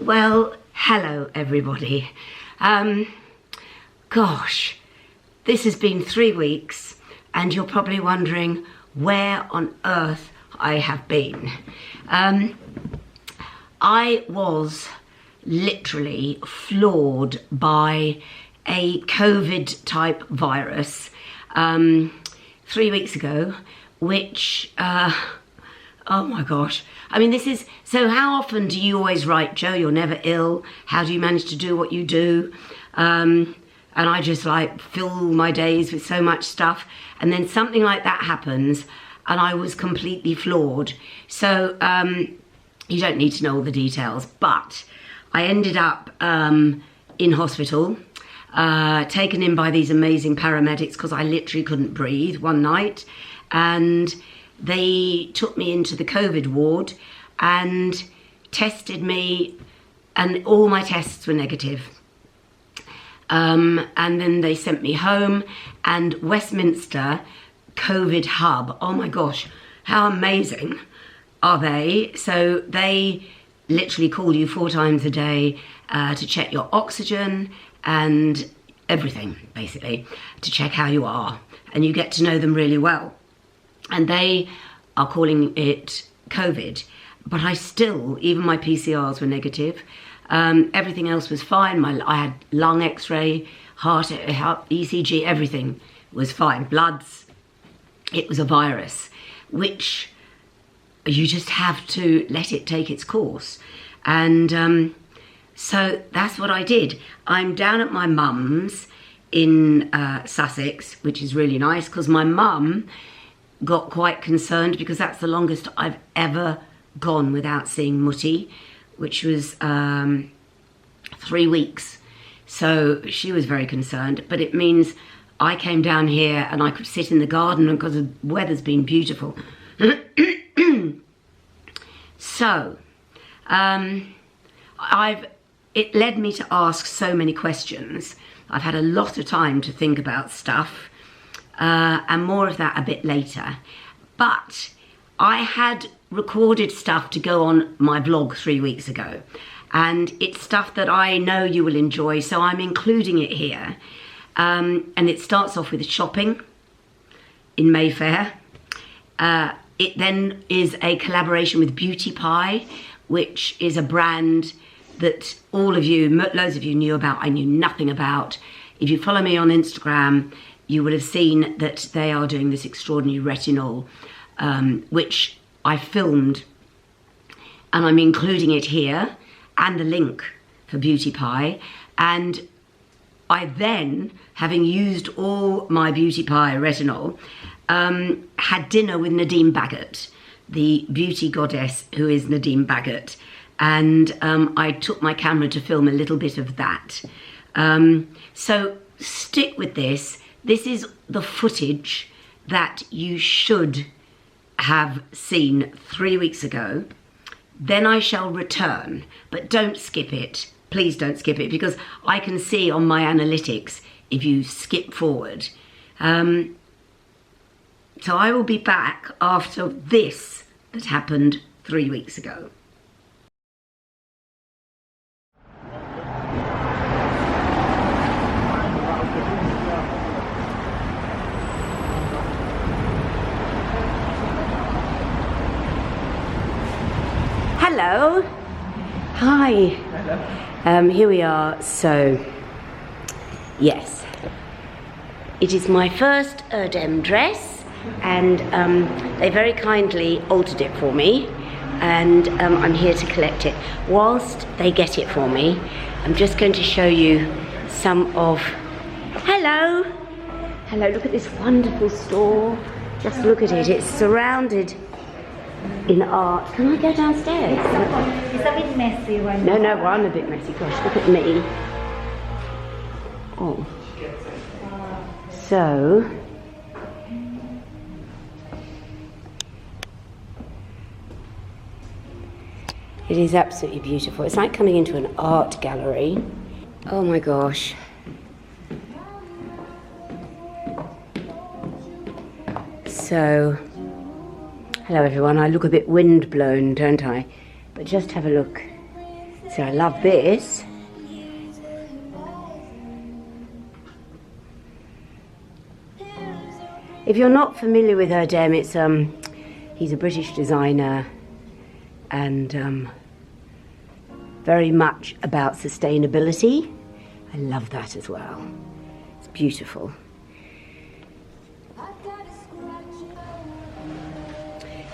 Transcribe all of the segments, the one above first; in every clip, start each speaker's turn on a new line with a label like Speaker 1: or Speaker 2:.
Speaker 1: Well, hello everybody. Gosh, this has been 3 weeks and you're probably wondering where on earth I have been. I was literally floored by a COVID type virus 3 weeks ago, which oh my gosh. I mean, this is, so how often do you always write, Joe, you're never ill, how do you manage to do what you do? And I just like fill my days with so much stuff, and then something like that happens and I was completely floored. So you don't need to know all the details, but I ended up in hospital, taken in by these amazing paramedics because I literally couldn't breathe one night, and they took me into the COVID ward and tested me, and all my tests were negative. And then they sent me home, and Westminster COVID hub, oh my gosh, how amazing are they? So they literally call you 4 times a day to check your oxygen and everything, basically, to check how you are, and you get to know them really well. And they are calling it COVID, but I still, even my PCRs were negative. Everything else was fine. I had lung x-ray, heart ECG, everything was fine. Bloods, it was a virus, which you just have to let it take its course. And so that's what I did. I'm down at my mum's in Sussex, which is really nice because my mum got quite concerned because that's the longest I've ever gone without seeing Mutti, which was 3 weeks. So she was very concerned, but it means I came down here and I could sit in the garden because the weather's been beautiful. So it led me to ask so many questions. I've had a lot of time to think about stuff. And more of that a bit later. But I had recorded stuff to go on my blog 3 weeks ago, and it's stuff that I know you will enjoy, so I'm including it here. And it starts off with shopping in Mayfair. It then is a collaboration with Beauty Pie, which is a brand that all of you, loads of you knew about, I knew nothing about. If you follow me on Instagram, you would have seen that they are doing this extraordinary retinol, which I filmed, and I'm including it here, and the link for Beauty Pie. And I then, having used all my Beauty Pie retinol, had dinner with Nadine Baggott, the beauty goddess who is Nadine Baggott, and I took my camera to film a little bit of that. So stick with this. This is the footage that you should have seen 3 weeks ago. Then I shall return, but don't skip it. Please don't skip it, because I can see on my analytics if you skip forward. So I will be back after this that happened 3 weeks ago. Hello. Hi. Hello. Here we are. So, yes, it is my first Erdem dress, and they very kindly altered it for me, and I'm here to collect it. Whilst they get it for me, I'm just going to show you some of... Hello. Hello, look at this wonderful store. Just look at it. It's surrounded in art. Can I go downstairs?
Speaker 2: It's a bit messy right
Speaker 1: now.
Speaker 2: now.
Speaker 1: No, I'm a bit messy. Gosh, look at me. Oh. So, it is absolutely beautiful. It's like coming into an art gallery. Oh my gosh. So, hello everyone. I look a bit windblown, don't I? But just have a look. So I love this. If you're not familiar with Erdem, it's he's a British designer and very much about sustainability. I love that as well. It's beautiful.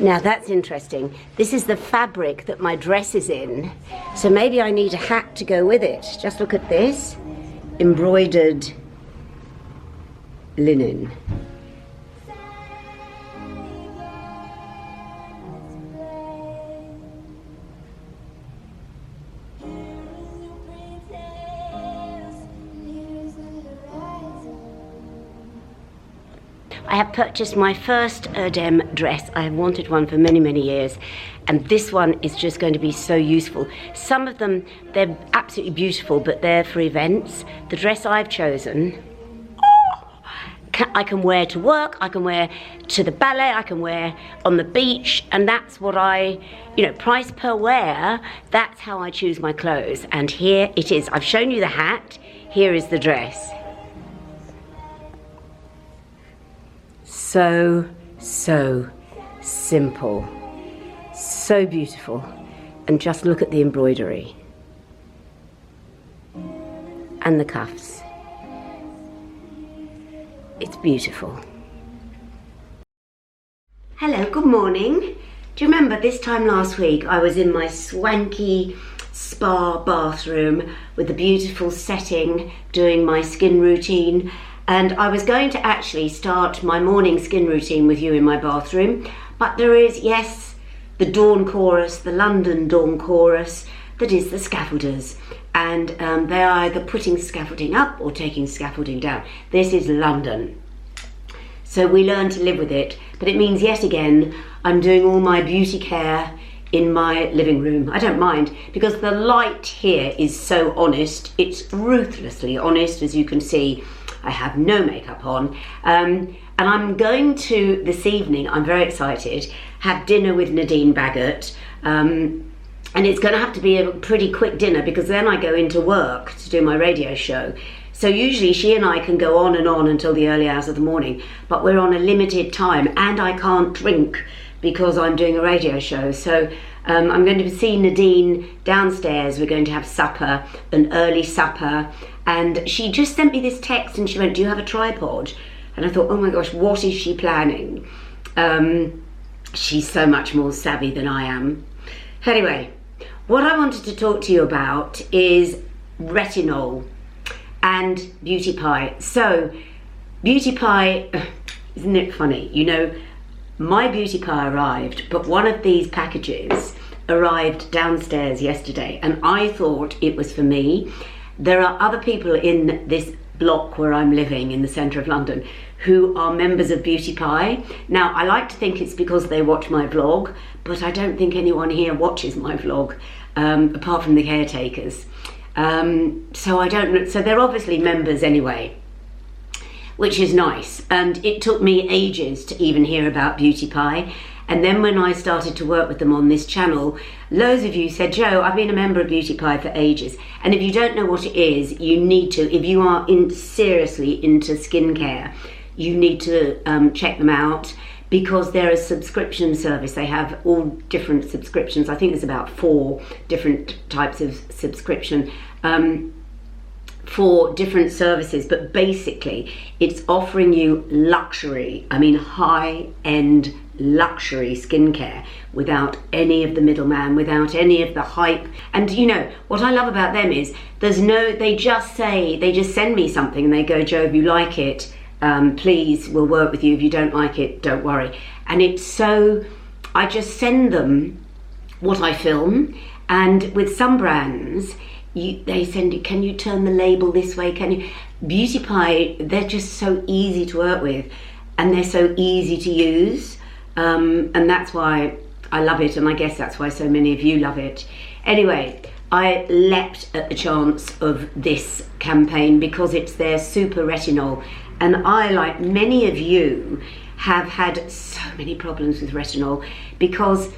Speaker 1: Now that's interesting. This is the fabric that my dress is in, so maybe I need a hat to go with it. Just look at this, embroidered linen. I have purchased my first Erdem dress. I have wanted one for many, many years, and this one is just going to be so useful. Some of them, they're absolutely beautiful, but they're for events. The dress I've chosen, I can wear to work, I can wear to the ballet, I can wear on the beach, and that's what I, you know, price per wear, that's how I choose my clothes. And here it is. I've shown you the hat, here is the dress. So simple, so beautiful, and just look at the embroidery and the cuffs. It's beautiful. Hello, good morning. Do you remember this time last week I was in my swanky spa bathroom with the beautiful setting doing my skin routine? And I was going to actually start my morning skin routine with you in my bathroom, but there is, yes, the dawn chorus, the London dawn chorus, that is the scaffolders. And they're either putting scaffolding up or taking scaffolding down. This is London. So we learn to live with it, but it means yet again, I'm doing all my beauty care in my living room. I don't mind, because the light here is so honest. It's ruthlessly honest, as you can see. I have no makeup on, and I'm going to, this evening, I'm very excited, have dinner with Nadine Baggott, and it's going to have to be a pretty quick dinner because then I go into work to do my radio show. So usually she and I can go on and on until the early hours of the morning, but we're on a limited time and I can't drink because I'm doing a radio show. So I'm going to see Nadine downstairs. We're going to have supper, an early supper. And she just sent me this text and she went, do you have a tripod? And I thought, oh my gosh, what is she planning? She's so much more savvy than I am. Anyway, what I wanted to talk to you about is Retinol and Beauty Pie. So, Beauty Pie, isn't it funny? You know, my Beauty Pie arrived, but one of these packages arrived downstairs yesterday and I thought it was for me. There are other people in this block where I'm living in the centre of London who are members of Beauty Pie. Now, I like to think it's because they watch my vlog, but I don't think anyone here watches my vlog, apart from the caretakers. So I don't know, so they're obviously members anyway, which is nice. And it took me ages to even hear about Beauty Pie. And then when I started to work with them on this channel, loads of you said, Jo, I've been a member of Beauty Pie for ages. And if you don't know what it is, you need to, if you are seriously into skincare, you need to check them out because they're a subscription service. They have all different subscriptions. I think there's about 4 different types of subscription for different services, but basically it's offering you luxury, I mean high-end luxury skincare without any of the middleman, without any of the hype. And you know what I love about them is they just send me something and they go, Jo, if you like it, please, we'll work with you. If you don't like it, don't worry. And it's so, I just send them what I film, and with some brands they send you, can you turn the label this way, can you? Beauty Pie, they're just so easy to work with and they're so easy to use. And that's why I love it, and I guess that's why so many of you love it. Anyway, I leapt at the chance of this campaign because it's their super retinol, and I, like many of you, have had so many problems with retinol because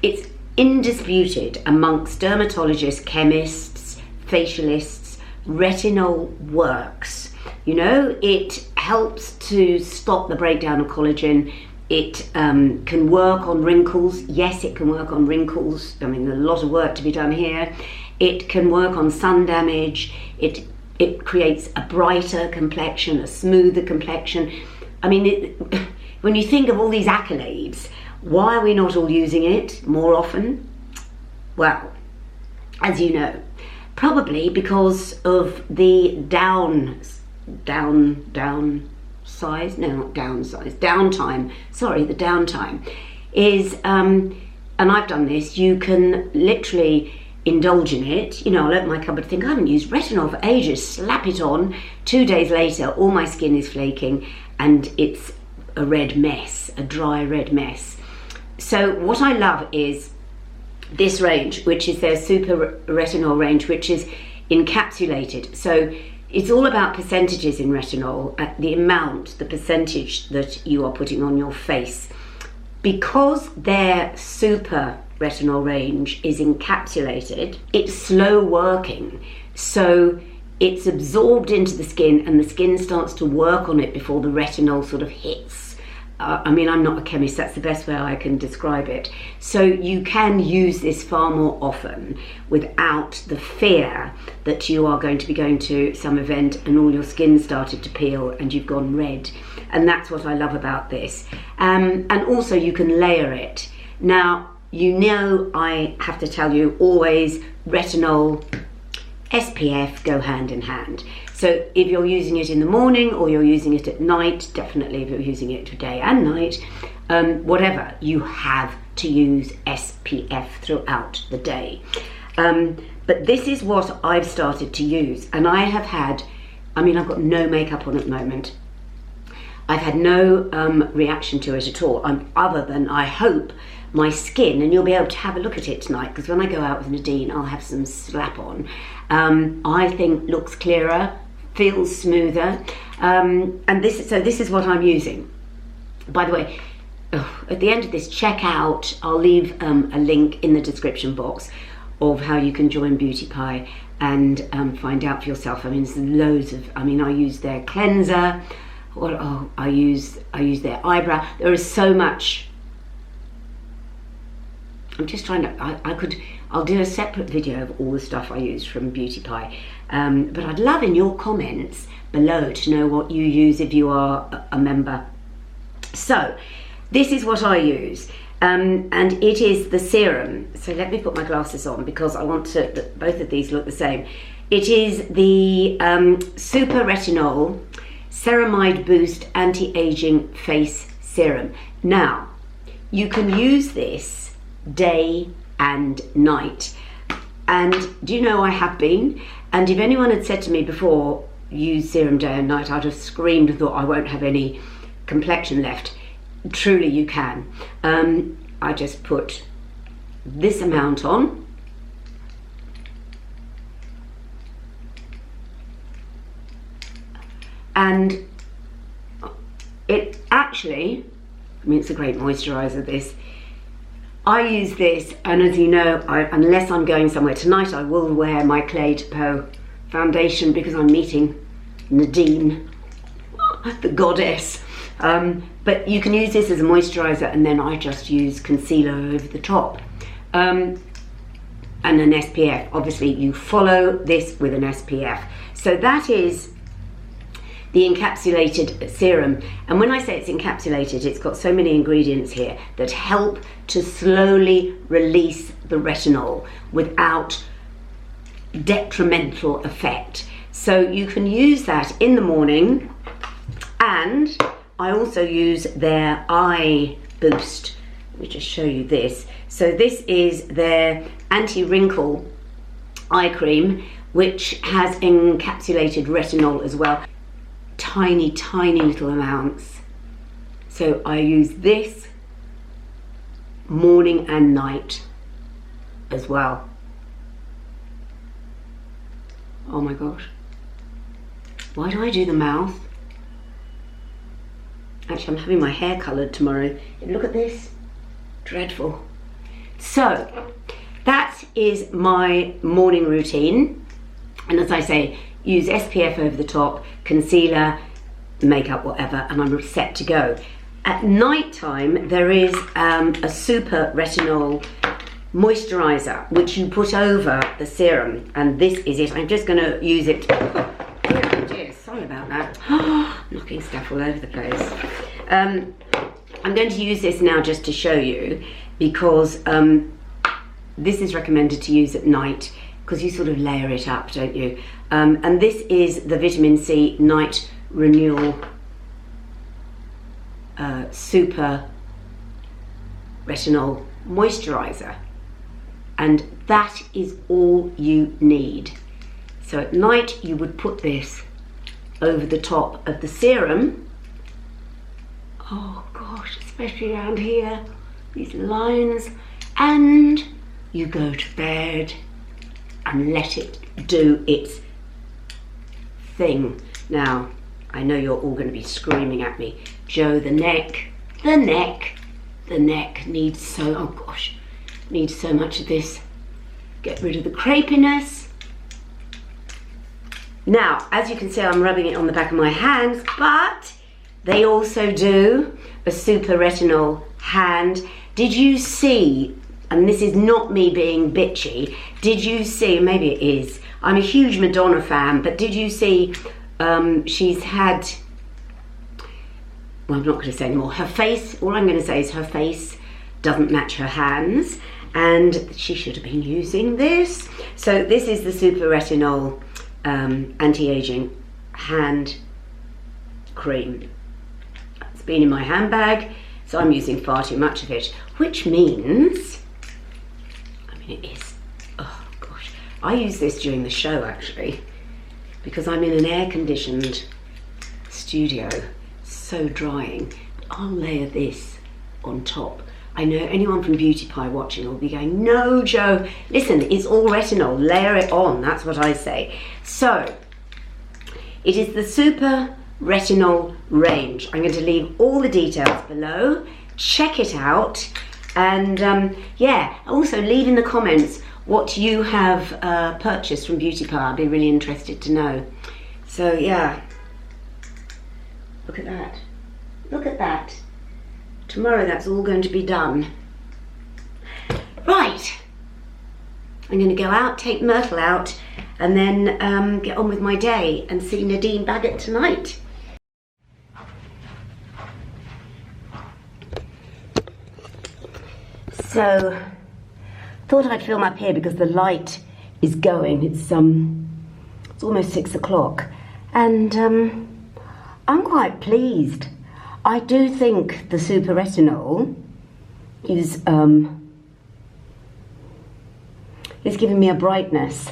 Speaker 1: it's indisputed amongst dermatologists, chemists, facialists, retinol works. You know, it helps to stop the breakdown of collagen. It can work on wrinkles. Yes, it can work on wrinkles. I mean, there's a lot of work to be done here. It can work on sun damage. It creates a brighter complexion, a smoother complexion. I mean, when you think of all these accolades, why are we not all using it more often? Well, as you know, probably because of the downtime. Sorry, the downtime is, and I've done this, you can literally indulge in it. You know, I'll open my cupboard, think I haven't used retinol for ages, slap it on, 2 days later all my skin is flaking and it's a red mess, a dry red mess. So what I love is this range, which is their super retinol range, which is encapsulated. So it's all about percentages in retinol, the amount, the percentage that you are putting on your face. Because their super retinol range is encapsulated, it's slow working. So it's absorbed into the skin and the skin starts to work on it before the retinol sort of hits. I mean, I'm not a chemist, that's the best way I can describe it. So you can use this far more often without the fear that you are going to be going to some event and all your skin started to peel and you've gone red. And that's what I love about this. And also you can layer it. Now, you know, I have to tell you always, retinol, SPF go hand in hand. So if you're using it in the morning or you're using it at night, definitely if you're using it day and night, whatever, you have to use SPF throughout the day. But this is what I've started to use, and I have had, I mean, I've got no makeup on at the moment. I've had no reaction to it at all, other than, I hope, my skin, and you'll be able to have a look at it tonight, because when I go out with Nadine, I'll have some slap on. I think looks clearer, feels smoother, and this is what I'm using. By the way, at the end of this, check out, I'll leave a link in the description box of how you can join Beauty Pie and find out for yourself. I mean, there's loads of, I mean, I use their cleanser, I use their eyebrow. There is so much. I'm just trying to, I'll do a separate video of all the stuff I use from Beauty Pie. But I'd love in your comments below to know what you use if you are a member. So, this is what I use. And it is the Serum. So let me put my glasses on because I want to, both of these look the same. It is the Super Retinol Ceramide Boost Anti-Aging Face Serum. Now, you can use this day and night, and do you know I have been, and if anyone had said to me before use serum day and night, I'd have screamed and thought I won't have any complexion left. Truly you can. I just put this amount on, and it actually, I mean, it's a great moisturizer, this. I use this, and as you know, unless I'm going somewhere tonight, I will wear my Clay to Peau foundation because I'm meeting Nadine, the goddess. But you can use this as a moisturizer, and then I just use concealer over the top. And an SPF. Obviously, you follow this with an SPF. So that is the encapsulated serum. And when I say it's encapsulated, it's got so many ingredients here that help to slowly release the retinol without detrimental effect. So you can use that in the morning, and I also use their eye boost. Let me just show you this. So this is their Anti-Wrinkle Eye Cream, which has encapsulated retinol as well. Tiny, tiny little amounts. So I use this morning and night as well. Oh my gosh. Why do I do the mouth? Actually, I'm having my hair coloured tomorrow. Look at this. Dreadful. So that is my morning routine, and as I say, use SPF over the top, concealer, makeup, whatever, and I'm set to go. At night time there is a super retinol moisturizer which you put over the serum, and this is it. I'm just going to use it. Oh dear, sorry about that. Knocking stuff all over the place. I'm going to use this now just to show you, because this is recommended to use at night because you sort of layer it up, don't you? And this is the Vitamin C Night Renewal Super Retinol Moisturizer, and that is all you need. So at night you would put this over the top of the serum. Oh gosh, especially around here, these lines, and you go to bed and let it do its thing. Now, I know you're all going to be screaming at me, Jo, the neck needs so, oh gosh, needs so much of this. Get rid of the crepiness. Now, as you can see, I'm rubbing it on the back of my hands, but they also do a super retinol hand. Did you see, and this is not me being bitchy, did you see, maybe it is, I'm a huge Madonna fan, but did you see she's had, well, I'm not going to say anymore, her face, all I'm going to say is her face doesn't match her hands, and she should have been using this. So this is the Super Retinol Anti-Aging Hand Cream. It's been in my handbag, so I'm using far too much of it, which means, I mean, it is, oh gosh, I use this during the show actually, because I'm in an air-conditioned studio, so drying. I'll layer this on top. I know anyone from Beauty Pie watching will be going, no, Jo, listen, it's all retinol, layer it on, that's what I say. So, it is the Super Retinol range. I'm going to leave all the details below, check it out, and yeah, also leave in the comments what you have purchased from Beauty Pie. I'd be really interested to know. So yeah, look at that, look at that. Tomorrow that's all going to be done. Right, I'm going to go out, take Myrtle out, and then get on with my day and see Nadine Baggott tonight. So, thought I'd film up here because the light is going. It's almost 6 o'clock, and I'm quite pleased. I do think the Super Retinol is giving me a brightness,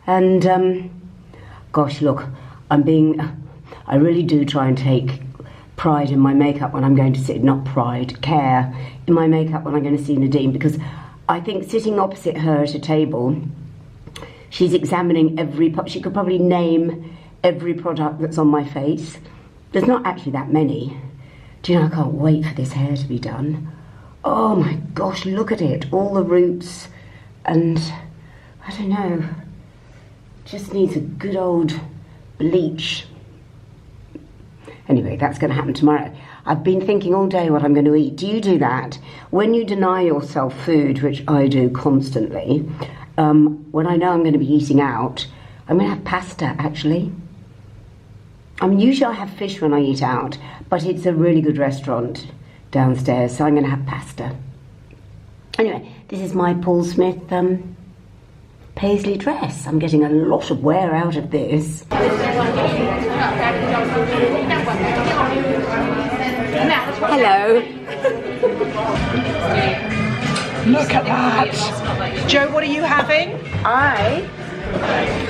Speaker 1: and gosh, look, I really do try and take pride in my makeup when I'm going to sit, not pride, care in my makeup when I'm going to see Nadine, because I think sitting opposite her at a table, she's examining she could probably name every product that's on my face. There's not actually that many. Do you know, I can't wait for this hair to be done. Oh my gosh, look at it, all the roots, and I don't know, just needs a good old bleach. Anyway, that's going to happen tomorrow. I've been thinking all day what I'm going to eat. Do you do that? When you deny yourself food, which I do constantly, when I know I'm going to be eating out, I'm going to have pasta, actually. I mean, usually I have fish when I eat out, but it's a really good restaurant downstairs, so I'm going to have pasta. Anyway, this is my Paul Smith paisley dress. I'm getting a lot of wear out of this. Hello.
Speaker 3: Look at that. Jo, what are you having?
Speaker 1: I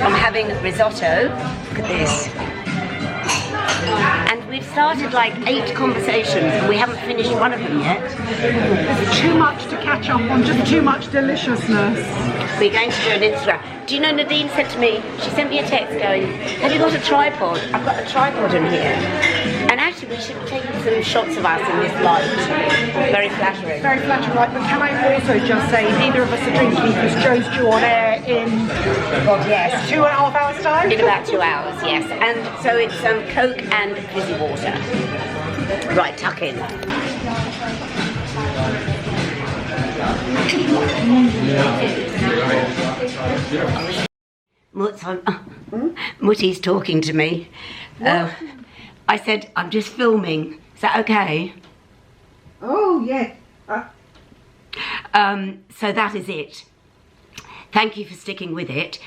Speaker 1: am having risotto. Look at this. And we've started like 8 conversations and we haven't finished one of them yet.
Speaker 3: There's too much to catch up on, just too much deliciousness.
Speaker 1: We're going to do an Instagram. Do you know, Nadine said to me, she sent me a text going, have you got a tripod? I've got a tripod in here. And actually we should be taking some shots of us in this light. Very flattering.
Speaker 3: Very flattering light, but can I also just say neither of us are drinking because Joe's due on air in,
Speaker 1: God, yes.
Speaker 3: 2.5 hours time?
Speaker 1: In about 2 hours, yes. And so it's Coke and fizzy water. Right, tuck in. Mutti's talking to me. I said, I'm just filming. Is that okay?
Speaker 3: Oh, yes.
Speaker 1: So that is it. Thank you for sticking with it.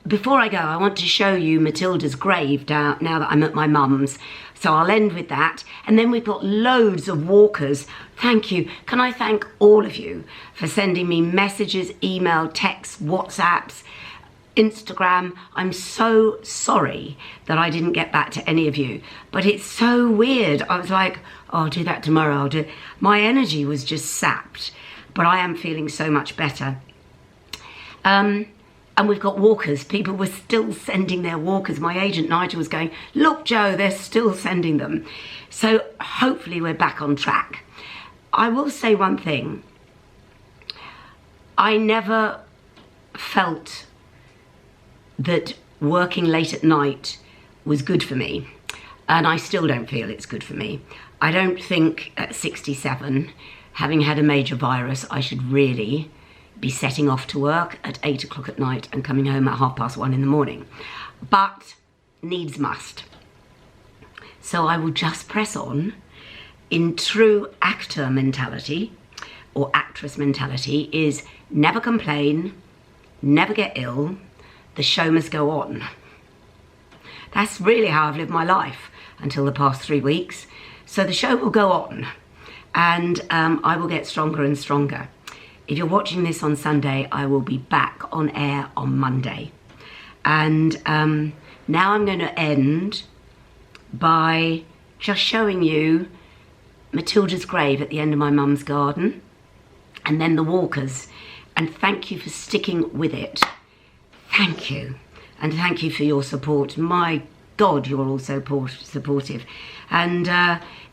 Speaker 1: Before I go, I want to show you Matilda's grave now that I'm at my mum's. So I'll end with that. And then we've got loads of walkers. Thank you. Can I thank all of you for sending me messages, email, texts, WhatsApps, Instagram. I'm so sorry that I didn't get back to any of you. But it's so weird. I was like, oh, I'll do that tomorrow. I'll do it. My energy was just sapped. But I am feeling so much better. And we've got walkers. People were still sending their walkers. My agent Nigel was going, look, Joe, they're still sending them. So hopefully we're back on track. I will say one thing. I never felt that working late at night was good for me. And I still don't feel it's good for me. I don't think at 67, having had a major virus, I should really be setting off to work at 8 o'clock at night and coming home at 1:30 in the morning. But needs must. So I will just press on in true actor mentality or actress mentality is never complain, never get ill, the show must go on. That's really how I've lived my life until the past 3 weeks. So the show will go on and I will get stronger and stronger. If you're watching this on Sunday, I will be back on air on Monday. And now I'm going to end by just showing you Matilda's grave at the end of my mum's garden and then the walkers. And thank you for sticking with it. Thank you. And thank you for your support. My God, you're all so supportive. And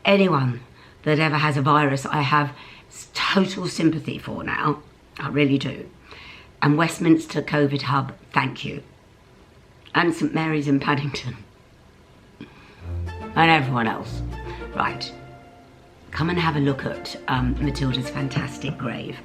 Speaker 1: anyone that ever has a virus, I have total sympathy for now. I really do. And Westminster COVID Hub, thank you. And St Mary's in Paddington. And everyone else. Right. Come and have a look at Matilda's fantastic grave.